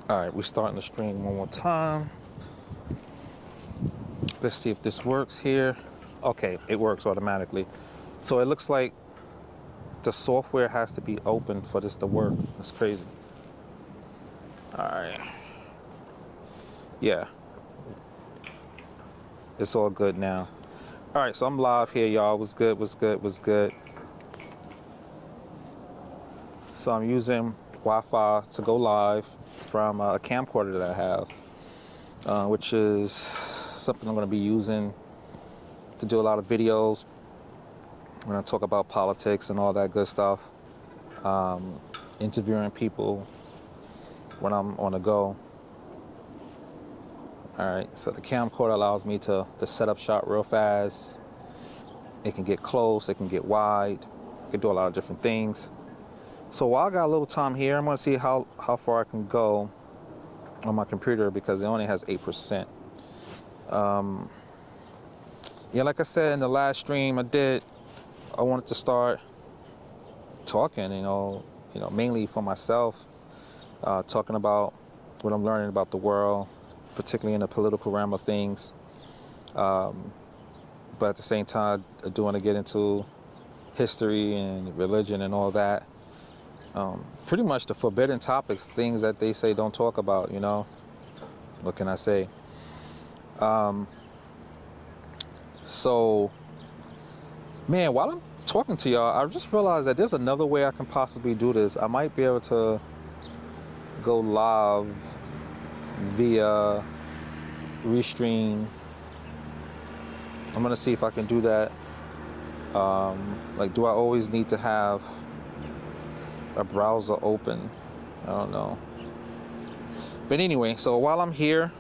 All right, we're starting the stream one more time. Let's see if this works here. Okay, it works automatically. So it looks like the software has to be open for this to work. That's crazy. All right. Yeah, it's all good now. All right, so I'm live here, y'all. What's good, what's good, what's good? So I'm using Wi-Fi to go live from a camcorder that I have, which is something I'm going to be using to do a lot of videos when I talk about politics and all that good stuff, interviewing people when I'm on the go. All right, so the camcorder allows me to set up shot real fast. It can get close, it can get wide, it can do a lot of different things. So while I got a little time here, I'm gonna see how far I can go on my computer because it only has 8%. Yeah, like I said in the last stream I wanted to start talking, mainly for myself, talking about what I'm learning about the world, particularly in the political realm of things. But at the same time, I do want to get into history and religion and all that. Pretty much the forbidden topics, things that they say don't talk about, What can I say? So, man, while I'm talking to y'all, I just realized that there's another way I can possibly do this. I might be able to go live via Restream. I'm gonna see if I can do that. Do I always need to have a browser open? I don't know. But anyway, so while I'm here,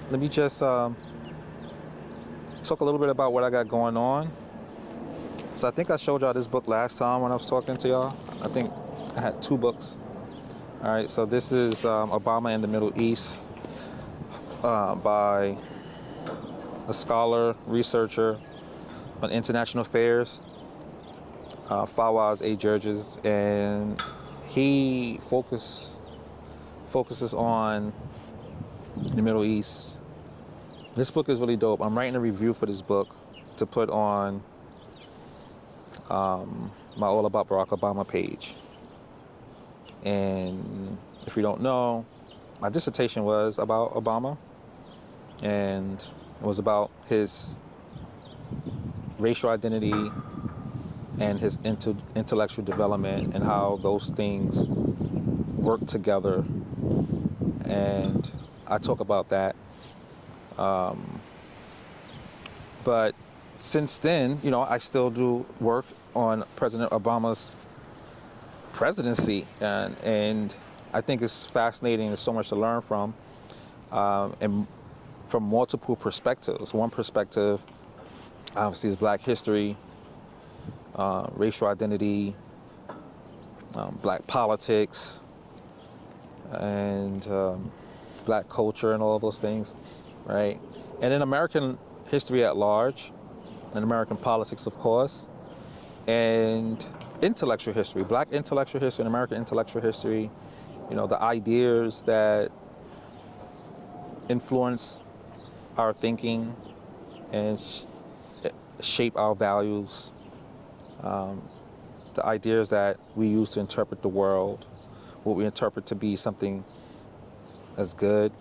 let me just talk a little bit about what I got going on. So I think I showed y'all this book last time when I was talking to y'all. I think I had 2 books. All right, so this is Obama and the Middle East by a scholar, researcher on international affairs, Fawaz A. Jurges, and he focuses on the Middle East. This book is really dope. I'm writing a review for this book to put on my All About Barack Obama page. And if you don't know, my dissertation was about Obama, and it was about his racial identity and his intellectual development and how those things work together. And I talk about that. But since then, I still do work on President Obama's presidency, and I think it's fascinating. There's so much to learn from, and from multiple perspectives. One perspective, obviously, is Black history, racial identity, Black politics, and Black culture, and all of those things, right? And then American history at large, and American politics, of course, and intellectual history, Black intellectual history and American intellectual history, the ideas that influence our thinking and shape our values, the ideas that we use to interpret the world, what we interpret to be something as good,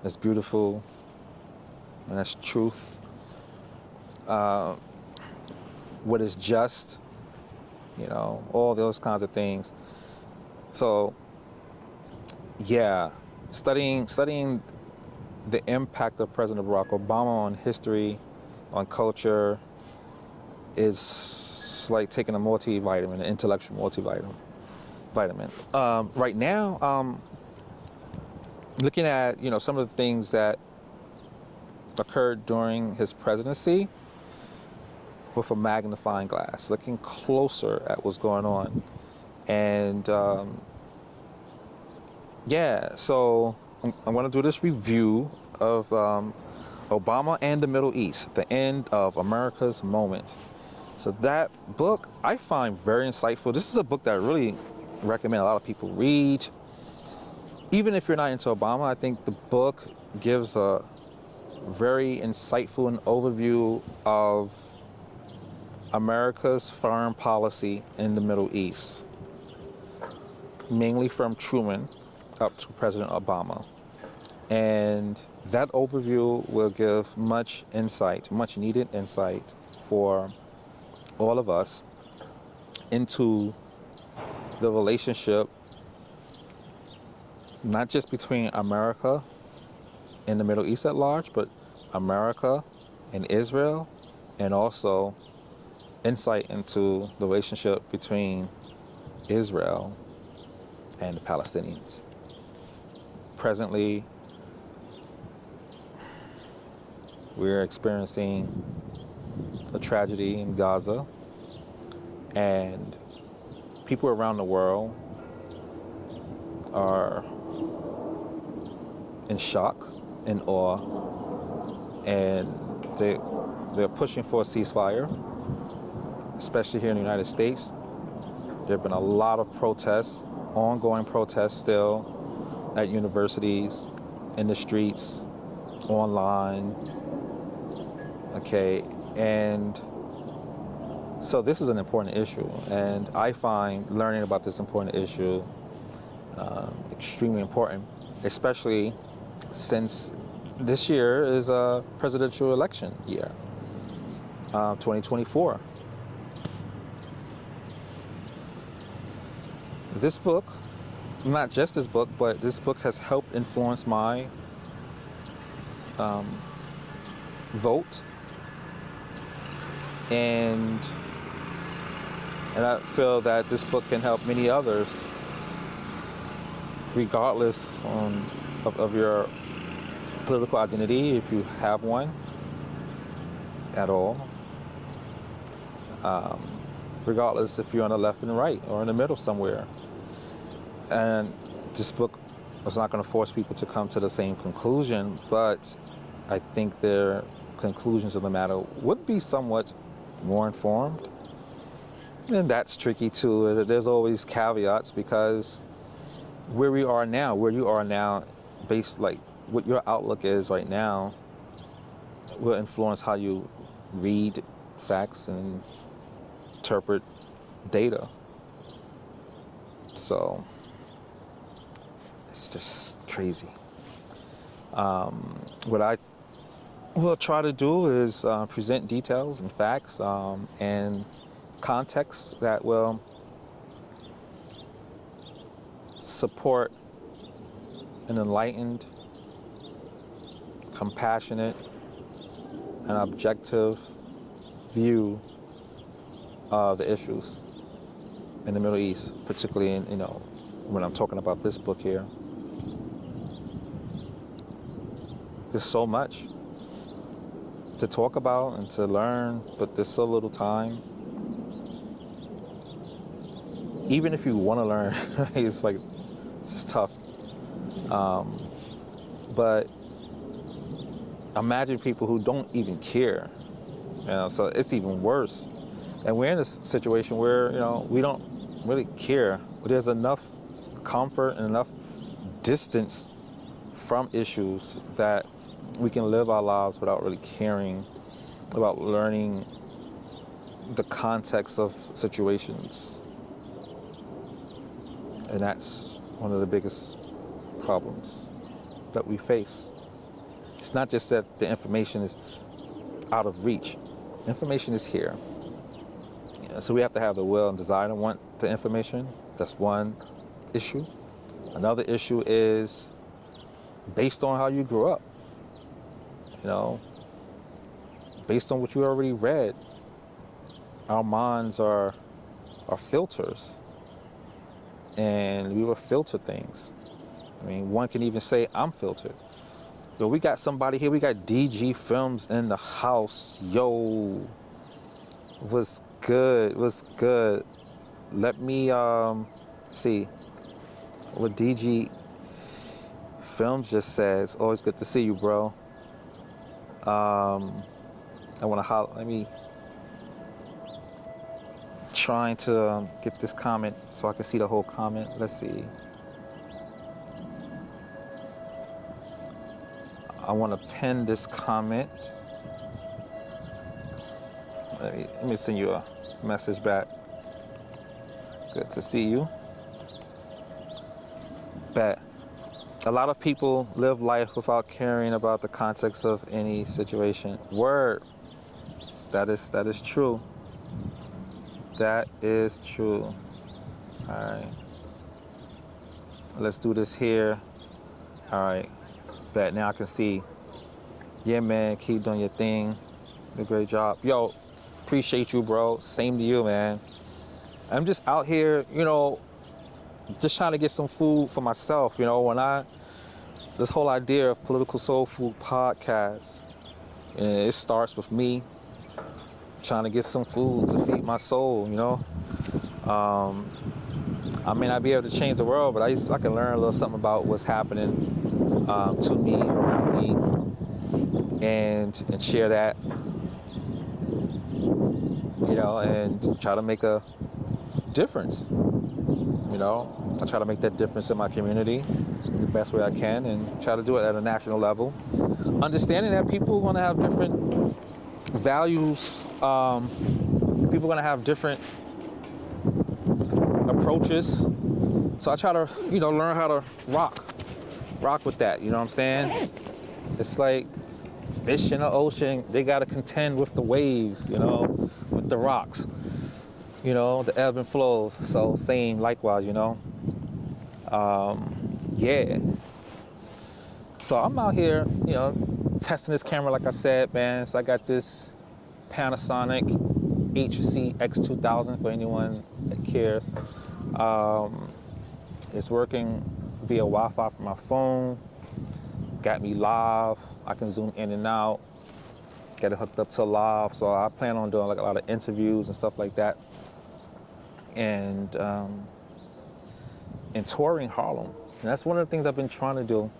as beautiful, and as truth, what is just, all those kinds of things. So, yeah, studying the impact of President Barack Obama on history, on culture, is like taking a multivitamin, an intellectual multivitamin. Right now, looking at some of the things that occurred during his presidency with a magnifying glass, looking closer at what's going on. And so I'm going to do this review of Obama and the Middle East, the end of America's moment. So that book I find very insightful. This is a book that I really recommend a lot of people read. even if you're not into Obama, I think the book gives a very insightful and overview of America's foreign policy in the Middle East, mainly from Truman up to President Obama. And that overview will give much insight, much needed insight for all of us into the relationship, not just between America and the Middle East at large, but America and Israel, and also insight into the relationship between Israel and the Palestinians. Presently, we're experiencing a tragedy in Gaza, and people around the world are in shock, in awe, and they're pushing for a ceasefire, especially here in the United States. There have been a lot of protests, ongoing protests still at universities, in the streets, online. Okay, and so this is an important issue, and I find learning about this important issue extremely important, especially since this year is a presidential election year, 2024. This book, not just this book, but this book has helped influence my vote, and I feel that this book can help many others, regardless of your political identity, if you have one at all, regardless if you're on the left and right or in the middle somewhere. And this book is not going to force people to come to the same conclusion, but I think their conclusions of the matter would be somewhat more informed. And that's tricky too. There's always caveats, because where you are now, based like what your outlook is right now, will influence how you read facts and interpret data. So it's just crazy. What I will try to do is present details and facts and context that will support an enlightened, compassionate, and objective view of the issues in the Middle East, particularly in, when I'm talking about this book here. There's so much to talk about and to learn, but there's so little time. Even if you want to learn, it's just tough. But imagine people who don't even care, so it's even worse. And we're in a situation where, we don't really care, but there's enough comfort and enough distance from issues that we can live our lives without really caring about learning the context of situations. And that's one of the biggest problems that we face. It's not just that the information is out of reach. Information is here. So we have to have the will and desire to want the information. That's one issue. Another issue is based on how you grew up. Based on what you already read, our minds are filters, and we will filter things. One can even say, I'm filtered. Yo, we got somebody here, we got DG Films in the house. Yo, what's good? Let me see what DG Films just says. Always good to see you, bro. I want to holler. Let me trying to get this comment so I can see the whole comment. Let's see. I want to pin this comment. Let me send you a message back. Good to see you. Bet. A lot of people live life without caring about the context of any situation. Word. That is true. That is true. All right. Let's do this here. All right. Bet. Now I can see. Yeah, man. Keep doing your thing. Do a great job. Yo, appreciate you, bro. Same to you, man. I'm just out here, you know, just trying to get some food for myself. You know, this whole idea of Political Soul Food podcast, it starts with me trying to get some food to feed my soul, you know. I may not be able to change the world, but I can learn a little something about what's happening to me, around me, and share that, you know, and try to make a difference. You know, I try to make that difference in my community the best way I can, and try to do it at a national level. Understanding that people are going to have different values, people are going to have different approaches. So I try to, you know, learn how to rock with that. You know what I'm saying? It's like fish in the ocean, they got to contend with the waves, you know, with the rocks. You know, the ebb and flows. So same likewise, you know. Yeah. So I'm out here, you know, testing this camera like I said, man. So I got this Panasonic HC X2000 for anyone that cares. It's working via Wi-Fi from my phone. Got me live. I can zoom in and out. Get it hooked up to live. So I plan on doing like a lot of interviews and stuff like that. And touring Harlem. And that's one of the things I've been trying to do.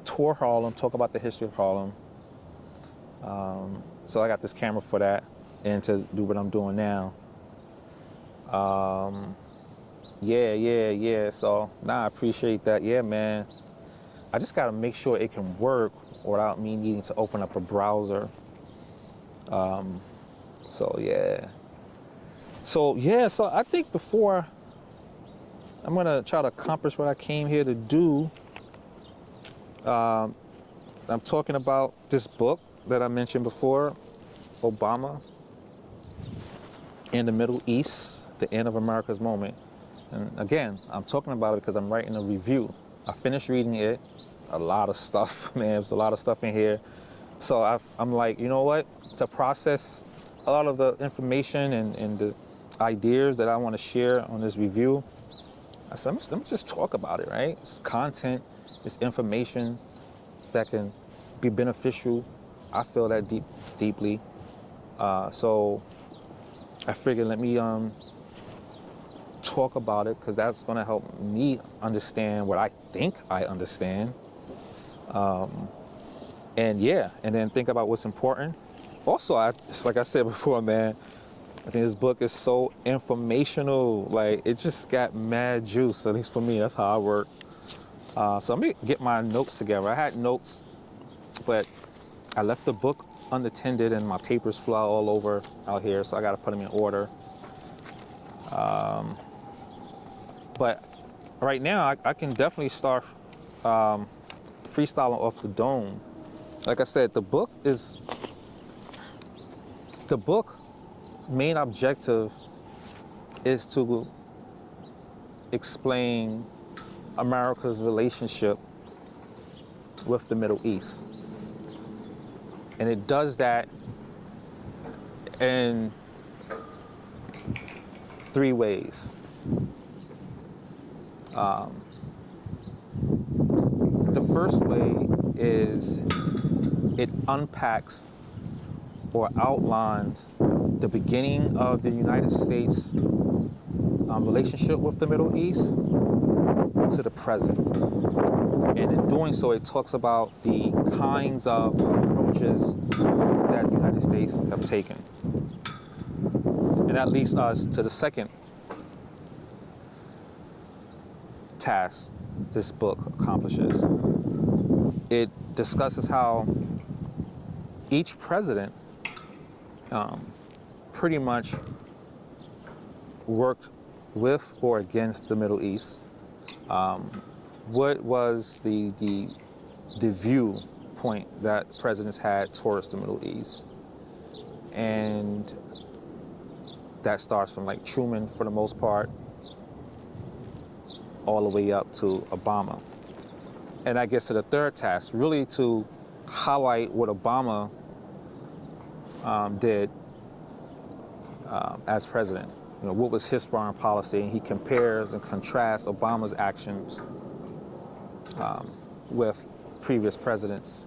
Tour Harlem, talk about the history of Harlem. So I got this camera for that and to do what I'm doing now. Yeah. So I appreciate that. Yeah, man. I just gotta make sure it can work without me needing to open up a browser. So I think before I'm gonna try to accomplish what I came here to do, I'm talking about this book that I mentioned before, Obama in the Middle East, The End of America's Moment. And again, I'm talking about it because I'm writing a review. I finished reading it, a lot of stuff, man, there's a lot of stuff in here. So I'm like, you know what, to process a lot of the information and the ideas that I want to share on this review, I said, let me just talk about it, right? It's content, it's information that can be beneficial. I feel that deeply. So I figured let me talk about it, because that's going to help me understand what I think I understand. And then think about what's important. Also, just like I said before, man, I think this book is so informational. Like, it just got mad juice, at least for me. That's how I work. So let me get my notes together. I had notes, but I left the book unattended and my papers fly all over out here, so I got to put them in order. But right now, I can definitely start freestyling off the dome. Like I said, the book's main objective is to explain America's relationship with the Middle East. And it does that in 3 ways. The first way is it unpacks or outlines the beginning of the United States relationship with the Middle East to the present. And in doing so, it talks about the kinds of approaches that the United States have taken. And that leads us to the second task this book accomplishes. it discusses how each president pretty much worked with or against the Middle East. What was the viewpoint that presidents had towards the Middle East? And that starts from like Truman for the most part, all the way up to Obama. And I guess to the third task, really to highlight what Obama did as president. You know, what was his foreign policy? And he compares and contrasts Obama's actions with previous presidents.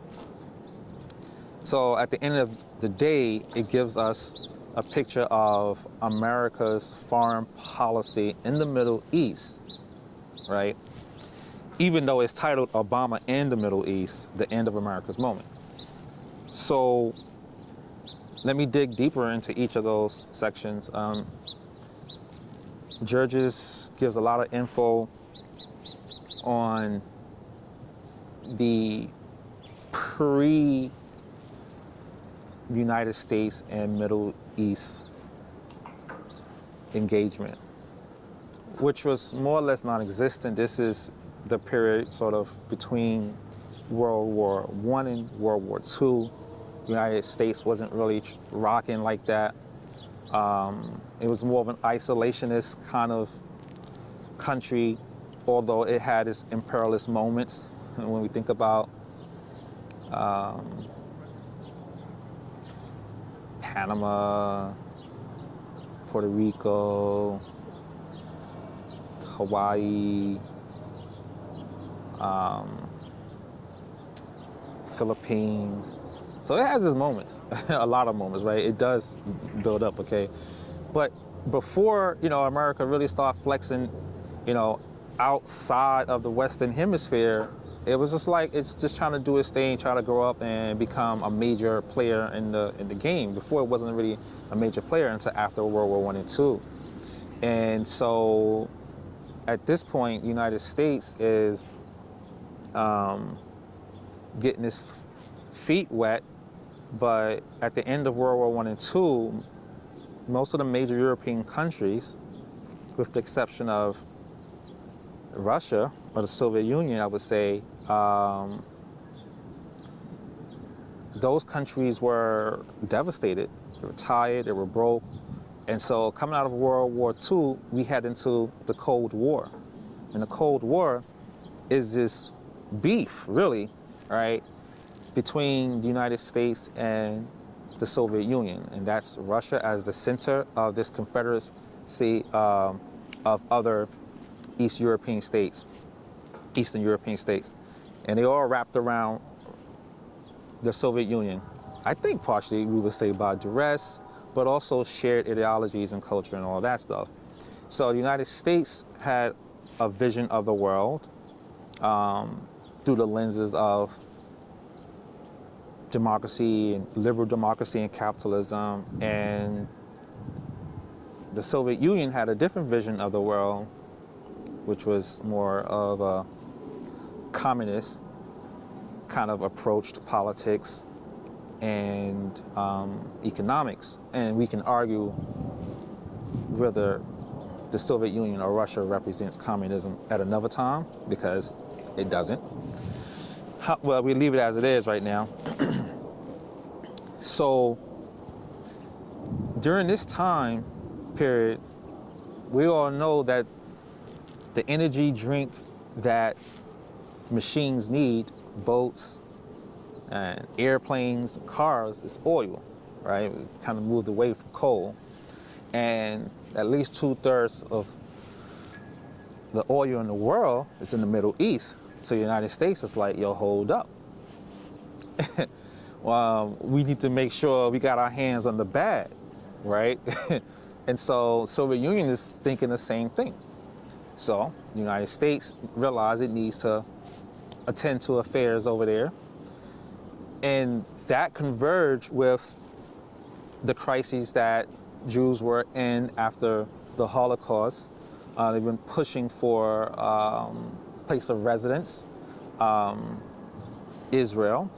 So at the end of the day, it gives us a picture of America's foreign policy in the Middle East, right? Even though it's titled Obama and the Middle East, the end of America's moment. So let me dig deeper into each of those sections. Georges gives a lot of info on the pre-United States and Middle East engagement, which was more or less non-existent. This is the period sort of between World War I and World War II. The United States wasn't really rocking like that. It was more of an isolationist kind of country, although it had its imperialist moments. And when we think about Panama, Puerto Rico, Hawaii, Philippines. So it has its moments, a lot of moments, right? It does build up, okay? But before, you know, America really started flexing, you know, outside of the Western Hemisphere, it was just like, it's just trying to do its thing, try to grow up and become a major player in the game. Before, it wasn't really a major player until after World War I and II. And so at this point, the United States is getting its feet wet, but at the end of World War I and II, most of the major European countries, with the exception of Russia or the Soviet Union, I would say, those countries were devastated. They were tired, they were broke. And so coming out of World War II, we head into the Cold War. And the Cold War is this beef, really, right, between the United States and the Soviet Union. And that's Russia as the center of this confederacy of other Eastern European states. And they all wrapped around the Soviet Union. I think partially, we would say, by duress, but also shared ideologies and culture and all that stuff. So the United States had a vision of the world through the lenses of democracy and liberal democracy and capitalism, and the Soviet Union had a different vision of the world, which was more of a communist kind of approach to politics and economics. And we can argue whether the Soviet Union or Russia represents communism at another time, because it doesn't. Well, we leave it as it is right now. So during this time period, we all know that the energy drink that machines need, boats and airplanes, cars, is oil, right? We kind of moved away from coal. And at least 2/3 of the oil in the world is in the Middle East. So the United States is like, yo, hold up. We need to make sure we got our hands on the bag, right? And so Soviet Union is thinking the same thing. So the United States realized it needs to attend to affairs over there. And that converged with the crises that Jews were in after the Holocaust. They've been pushing for place of residence. Israel,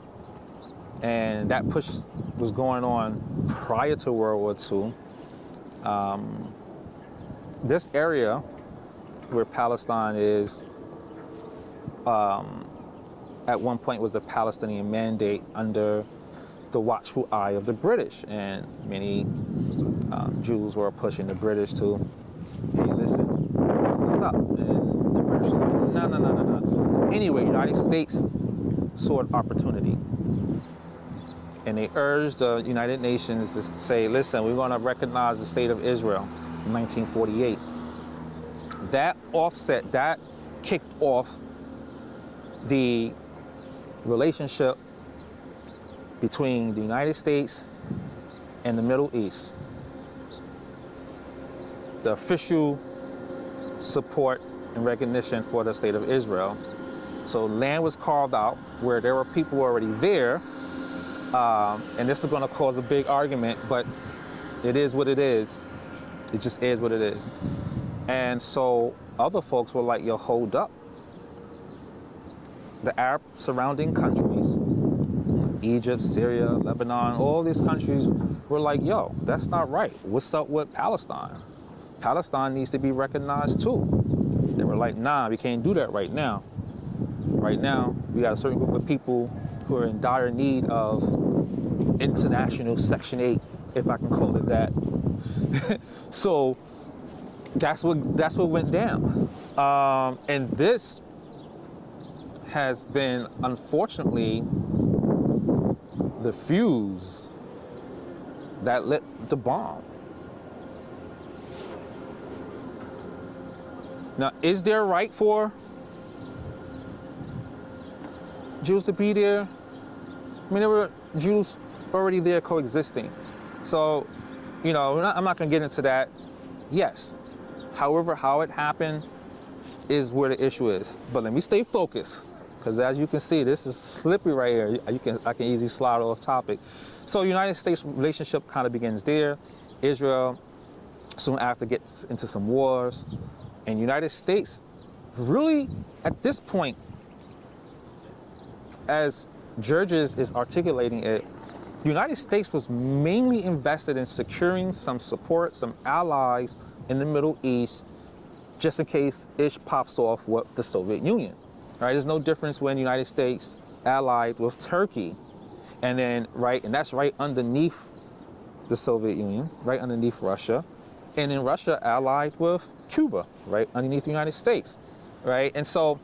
and that push was going on prior to World War II. This area where Palestine is, at one point was a Palestinian mandate under the watchful eye of the British, and many Jews were pushing the British to, hey, listen, what's up? And the British were like, no, no, no, no, no. Anyway, United States saw an opportunity, and they urged the United Nations to say, listen, we're going to recognize the state of Israel in 1948. That kicked off the relationship between the United States and the Middle East. The official support and recognition for the state of Israel. So land was carved out where there were people already there, and this is going to cause a big argument, but it is what it is. It just is what it is. And so other folks were like, yo, hold up. The Arab surrounding countries, Egypt, Syria, Lebanon, all these countries were like, yo, that's not right. What's up with Palestine? Palestine needs to be recognized too. They were like, nah, we can't do that right now. Right now, we got a certain group of people who are in dire need of international Section 8, if I can call it that. So that's what went down. And this has been, unfortunately, the fuse that lit the bomb. Now, is there right for Jews to be there? I mean, there were Jews already there coexisting. So, you know, I'm not going to get into that. Yes. However, how it happened is where the issue is. But let me stay focused, because as you can see, this is slippery right here. I can easily slide off topic. So United States relationship kind of begins there. Israel soon after gets into some wars. And United States really, at this point, as Georges is articulating it, the United States was mainly invested in securing some support, some allies in the Middle East, just in case ish pops off with the Soviet Union. Right? There's no difference when the United States allied with Turkey, and then and that's right underneath the Soviet Union, right underneath Russia, and then Russia allied with Cuba, right underneath the United States, right? And so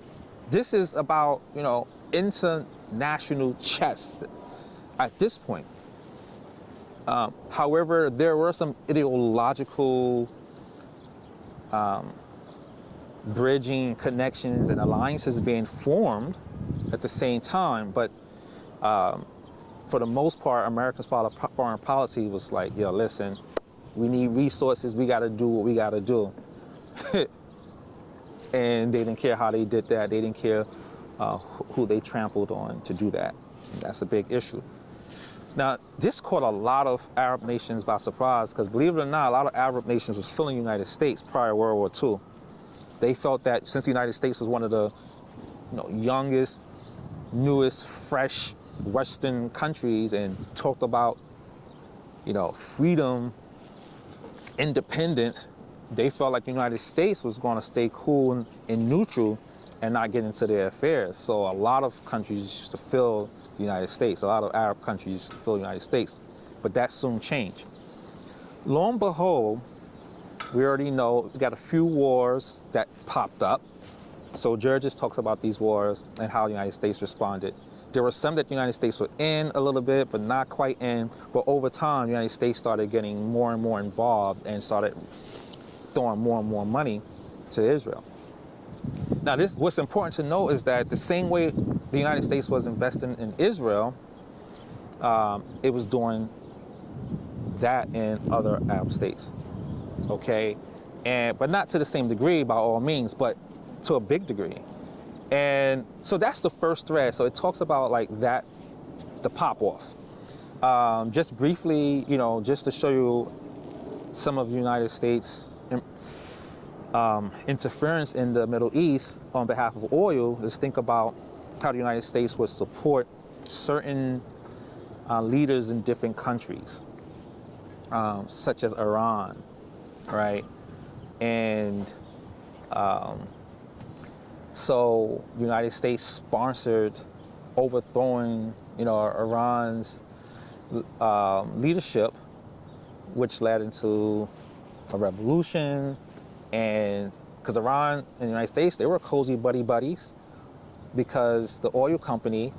this is about, you know, international chess at this point. However, there were some ideological bridging connections and alliances being formed at the same time, but for the most part, America's foreign policy was like, yo, listen, we need resources, we got to do what we got to do. And they didn't care how they did that. They didn't care who they trampled on to do that. And that's a big issue. Now, this caught a lot of Arab nations by surprise, because believe it or not, a lot of Arab nations was filling the United States prior to World War II. They felt that since the United States was one of the youngest, newest, fresh Western countries and talked about, freedom, independence, they felt like the United States was going to stay cool and neutral and not get into their affairs. So a lot of countries used to fill the United States. A lot of Arab countries used to fill the United States. But that soon changed. Lo and behold, we already know we got a few wars that popped up. So Georges talks about these wars and how the United States responded. There were some that the United States were in a little bit, but not quite in. But over time, the United States started getting more and more involved and started throwing more and more money to Israel. Now, what's important to know is that the same way the United States was investing in Israel, it was doing that in other Arab states, okay? But not to the same degree by all means, but to a big degree. And so that's the first thread. So it talks about like that, the pop-off. Just briefly, just to show you some of the United States interference in the Middle East on behalf of oil, is think about how the United States would support certain leaders in different countries, such as Iran, right? And so the United States sponsored overthrowing, Iran's leadership, which led into a revolution. And because Iran and the United States, they were cozy buddy buddies, because the oil company,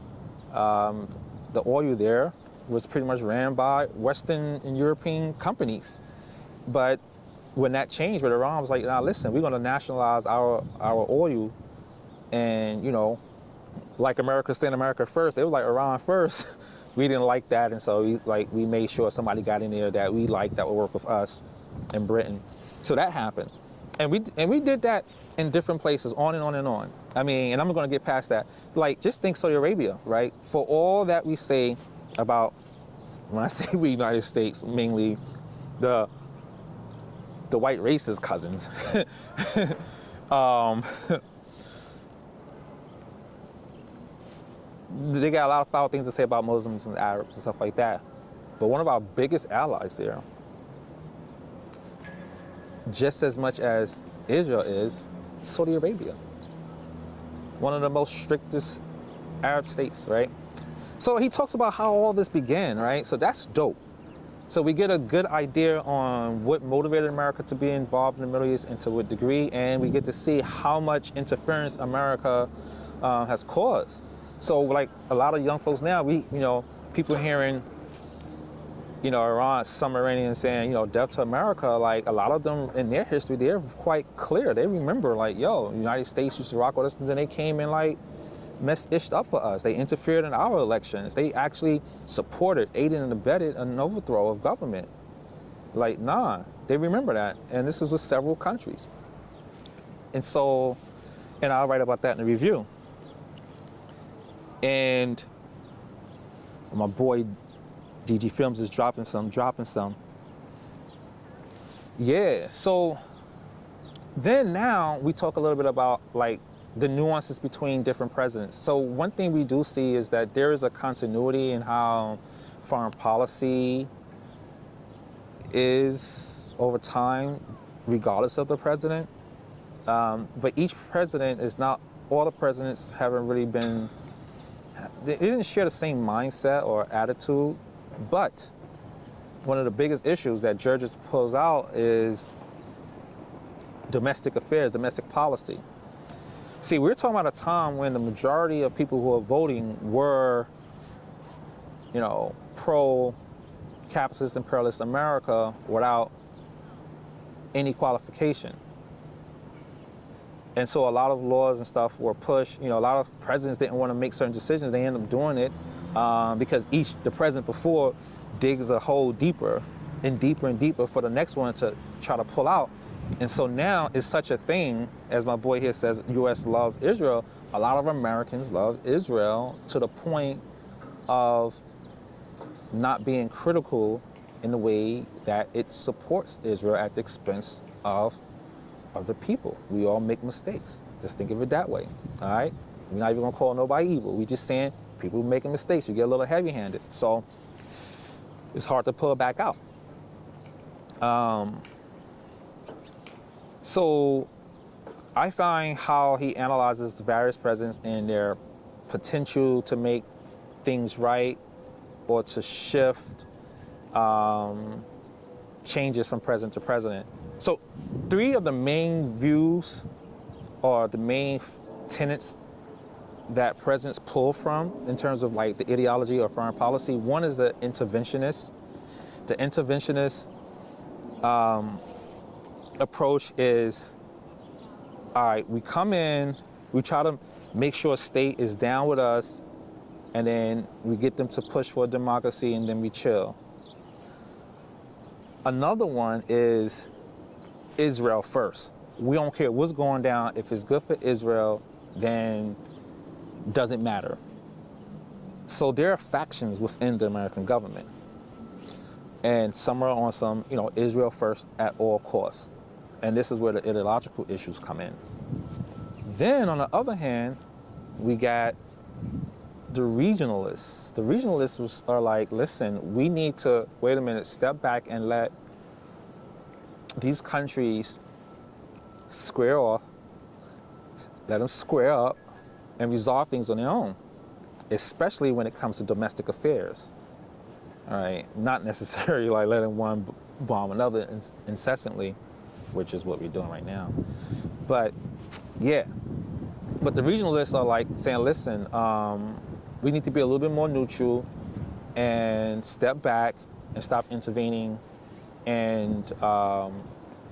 the oil there was pretty much ran by Western and European companies. But when that changed with Iran, was like, now listen, we're going to nationalize our oil, and like America stand America first. They were like Iran first. We didn't like that, and so we made sure somebody got in there that we liked that would work with us in Britain. So that happened, and we did that in different places, on and on and on. I mean, and I'm going to get past that. Like, just think Saudi Arabia, right? For all that we say about, when I say we, United States, mainly the white racist cousins. They got a lot of foul things to say about Muslims and Arabs and stuff like that. But one of our biggest allies there, just as much as Israel is, Saudi Arabia. One of the most strictest Arab states, right? So he talks about how all this began, right? So that's dope. So we get a good idea on what motivated America to be involved in the Middle East and to what degree, and we get to see how much interference America has caused. So like a lot of young folks now, people hearing, Iran, some Iranians saying, death to America, like a lot of them in their history, they're quite clear. They remember like, the United States used to rock with us, and then they came and like messed up for us. They interfered in our elections. They actually supported, aided and abetted an overthrow of government. Like, nah, they remember that. And this was with several countries. And so, and I'll write about that in the review. And my boy DG Films is dropping some. Yeah, so then now we talk a little bit about like the nuances between different presidents. So one thing we do see is that there is a continuity in how foreign policy is over time, regardless of the president. But each president is not, all the presidents haven't really been, they didn't share the same mindset or attitude, but one of the biggest issues that Georgia pulls out is domestic affairs, domestic policy. See, we're talking about a time when the majority of people who are voting were, pro-capitalist, imperialist America without any qualification. And so a lot of laws and stuff were pushed. A lot of presidents didn't want to make certain decisions. They ended up doing it because the president before digs a hole deeper and deeper and deeper for the next one to try to pull out. And so now it's such a thing, as my boy here says, U.S. loves Israel. A lot of Americans love Israel to the point of not being critical in the way that it supports Israel at the expense of other people. We all make mistakes. Just think of it that way, all right? We're not even gonna call nobody evil. We're just saying people making mistakes. You get a little heavy-handed. So it's hard to pull it back out. So I find how he analyzes various presidents and their potential to make things right or to shift changes from president to president. So 3 of the main views or the main tenets that presidents pull from in terms of like the ideology or foreign policy. One is the interventionist. The interventionist approach is, all right, we come in, we try to make sure state is down with us, and then we get them to push for democracy, and then we chill. Another one is Israel first. We don't care what's going down. If it's good for Israel, then doesn't matter. So there are factions within the American government. And some are on some, Israel first at all costs. And this is where the ideological issues come in. Then on the other hand, we got the regionalists. The regionalists are like, listen, we need to, wait a minute, step back and let these countries square off, let them square up and resolve things on their own, especially when it comes to domestic affairs. All right, not necessarily like letting one bomb another incessantly, which is what we're doing right now. But yeah, but the regionalists are like saying, listen, we need to be a little bit more neutral and step back and stop intervening and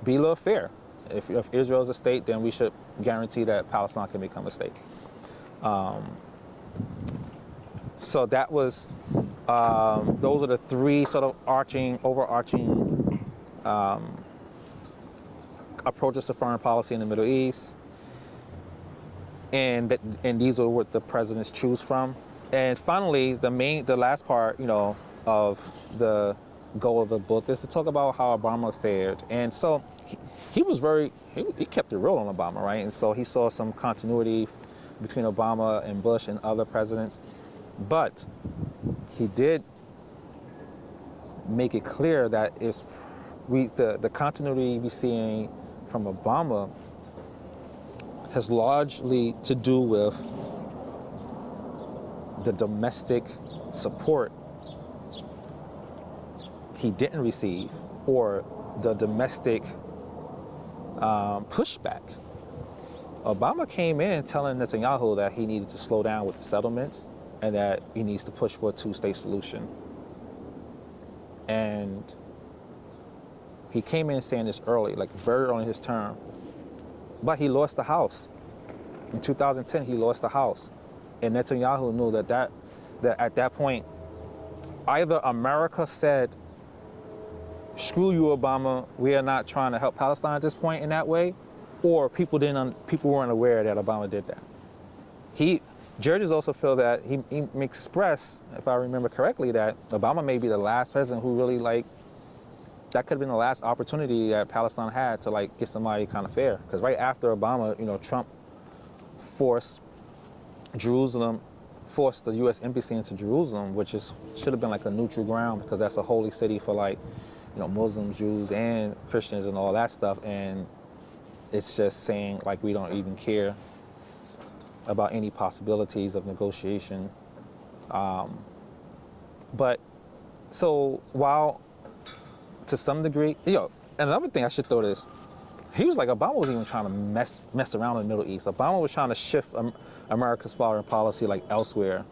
be a little fair. If Israel is a state, then we should guarantee that Palestine can become a state. So that was, those are the three sort of overarching approaches to foreign policy in the Middle East. And these are what the presidents choose from. And finally, the last part, of the goal of the book is to talk about how Obama fared. And so he kept it real on Obama, right? And so he saw some continuity between Obama and Bush and other presidents. But he did make it clear that the continuity we see from Obama has largely to do with the domestic support he didn't receive, or the domestic pushback. Obama came in telling Netanyahu that he needed to slow down with the settlements and that he needs to push for a two-state solution. And he came in saying this early, like very early in his term. But he lost the House. In 2010, he lost the House. And Netanyahu knew that at that point, either America said, screw you, Obama, we are not trying to help Palestine at this point in that way, or people weren't aware that Obama did that. Judges also feel that he expressed, if I remember correctly, that Obama may be the last president who really that could have been the last opportunity that Palestine had to get somebody kind of fair. Because right after Obama, Trump forced the U.S. embassy into Jerusalem, which should have been like a neutral ground because that's a holy city for Muslims, Jews, and Christians and all that stuff. And it's just saying we don't even care about any possibilities of negotiation. But so while to some degree, and another thing I should throw this, Obama was even trying to mess around in the Middle East. Obama was trying to shift America's foreign policy elsewhere,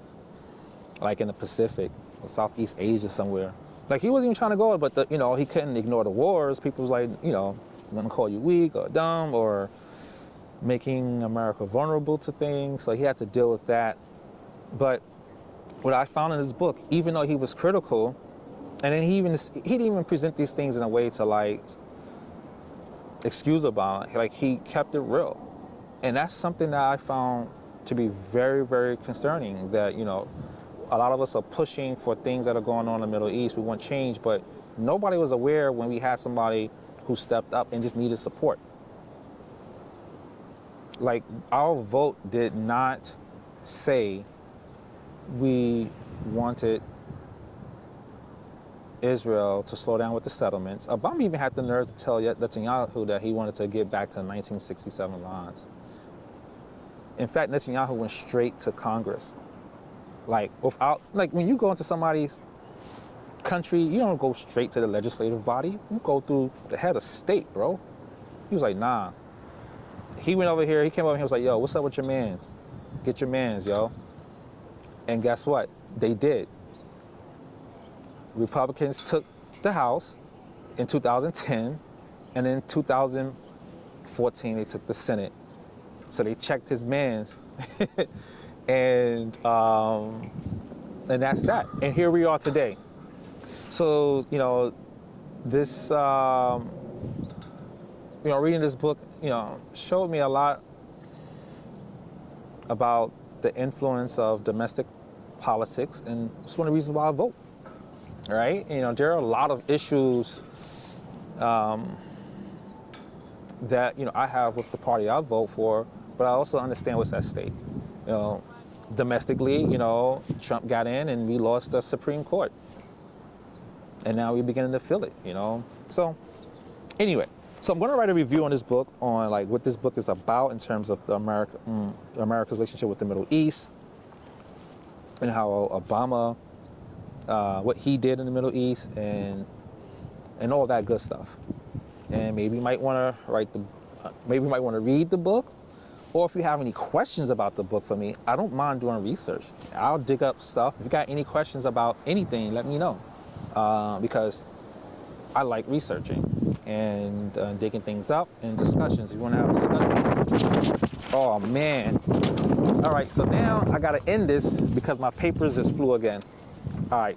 in the Pacific or Southeast Asia somewhere. He wasn't even trying to go, but he couldn't ignore the wars. People was I'm gonna call you weak or dumb or making America vulnerable to things. So he had to deal with that. But what I found in his book, even though he was critical, and then he didn't even present these things in a way to excuse Obama. He kept it real. And that's something that I found to be very, very concerning, that, a lot of us are pushing for things that are going on in the Middle East. We want change, but nobody was aware when we had somebody who stepped up and just needed support. Our vote did not say we wanted Israel to slow down with the settlements. Obama even had the nerve to tell Netanyahu that he wanted to get back to the 1967 lines. In fact, Netanyahu went straight to Congress. When you go into somebody's country, you don't go straight to the legislative body. You go through the head of state, bro. He was like, nah. He went over here, he came over here, he was like, yo, what's up with your mans? Get your mans, yo. And guess what? They did. Republicans took the House in 2010, and in 2014 they took the Senate. So they checked his mans, and that's that. And here we are today. So this reading this book, showed me a lot about the influence of domestic politics, and it's one of the reasons why I vote. Right? There are a lot of issues that I have with the party I vote for, but I also understand what's at stake. domestically, you know, Trump got in and we lost the Supreme Court. And now we're beginning to feel it, you know. So anyway, so I'm going to write a review on this book, on like what this book is about in terms of the America's relationship with the Middle East, and how Obama, what he did in the Middle East, and all that good stuff. And maybe you might want to maybe you might want to read the book, or if you have any questions about the book for me, I don't mind doing research. I'll dig up stuff. If you got any questions about anything, let me know, because I like researching and digging things up and discussions. If you want to have discussions. Oh man. All right, so now I got to end this because my papers just flew again. All right.